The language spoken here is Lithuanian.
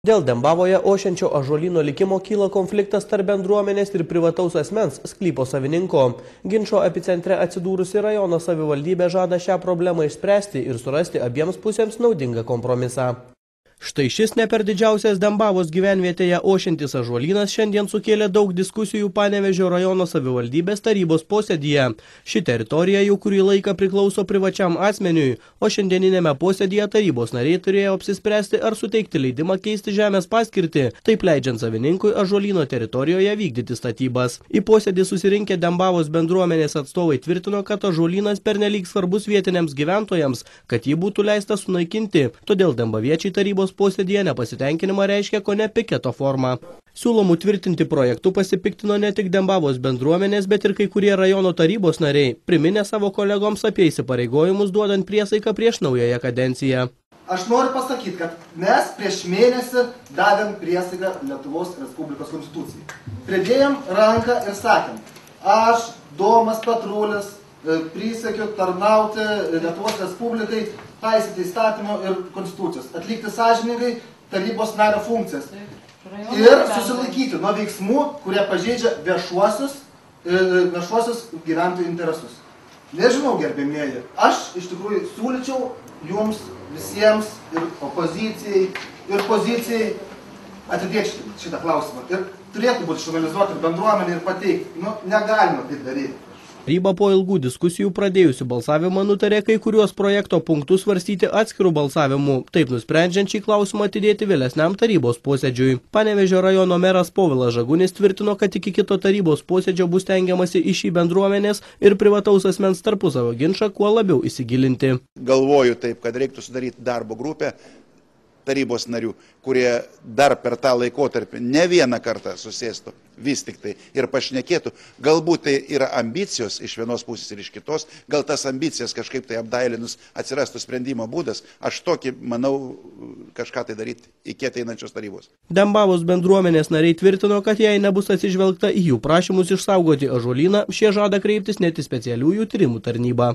Dėl Dembavoje ošiančio ąžuolyno likimo kyla konfliktas tarp bendruomenės ir privataus asmens sklypo savininko. Ginčo epicentre atsidūrusi rajono savivaldybė žada šią problemą išspręsti ir surasti abiems pusėms naudingą kompromisą. Štai šis ne per didžiausias Dembavos gyvenvietėje ošiantis ąžuolynas šiandien sukėlė daug diskusijų Panevėžio rajono savivaldybės tarybos posėdyje. Ši teritorija jau kurį laiką priklauso privačiam asmeniui, o šiandieninėme posėdyje tarybos nariai turėjo apsispręsti ar suteikti leidimą keisti žemės paskirtį, taip leidžiant savininkui ąžuolyno teritorijoje vykdyti statybas. Į posėdį susirinkę Dembavos bendruomenės atstovai tvirtino, kad ąžuolynas pernelyg svarbus vietiniams gyventojams, kad jį būtų leista sunaikinti, todėl dembaviečiai tarybos posėdyje nepasitenkinimą reiškia kone piketo formą. Siūlomų tvirtinti projektų pasipiktino ne tik Dembavos bendruomenės, bet ir kai kurie rajono tarybos nariai, priminę savo kolegoms apie įsipareigojimus duodant priesaiką prieš naująją kadenciją. Aš noriu pasakyti, kad mes prieš mėnesį davėm priesaiką Lietuvos Respublikos konstitucijai. Pridėjom ranką ir sakėm, aš, Domas Petrulis, prisiekiu tarnauti Lietuvos Respublikai, paisyti įstatymo ir konstitucijos, atlikti sąžiningai tarybos nario funkcijas ir susilaikyti nuo veiksmų, kurie pažeidžia viešuosius gyventojų interesus. Nežinau, gerbėmieji, aš iš tikrųjų siūlyčiau jums visiems ir opozicijai, ir pozicijai atidėti šitą klausimą. Ir turėtų būti išanalizuoti ir bendruomenė ir pateikti. Negalima taip daryti. Taryba po ilgų diskusijų pradėjusių balsavimą nutarė kai kuriuos projekto punktus svarstyti atskirų balsavimų, taip nusprendžiant šį klausimą atidėti vėlesniam tarybos posėdžiui. Panevėžio rajono meras Povilas Žagunis tvirtino, kad iki kito tarybos posėdžio bus tengiamasi į šį bendruomenės ir privataus asmens tarpusavio ginčą kuo labiau įsigilinti. Galvoju taip, kad reiktų sudaryti darbo grupę tarybos narių, kurie dar per tą laikotarpį ne vieną kartą susėstų vis tik tai ir pašnekėtų. Galbūt tai yra ambicijos iš vienos pusės ir iš kitos, gal tas ambicijas kažkaip tai apdailinus atsirastų sprendimo būdas. Aš tokį, manau, kažką tai daryti iki ateinančios tarybos. Dembavos bendruomenės nariai tvirtino, kad jei nebus atsižvelgta į jų prašymus išsaugoti ąžuolyną, šie žada kreiptis net į specialiųjų tyrimų tarnybą.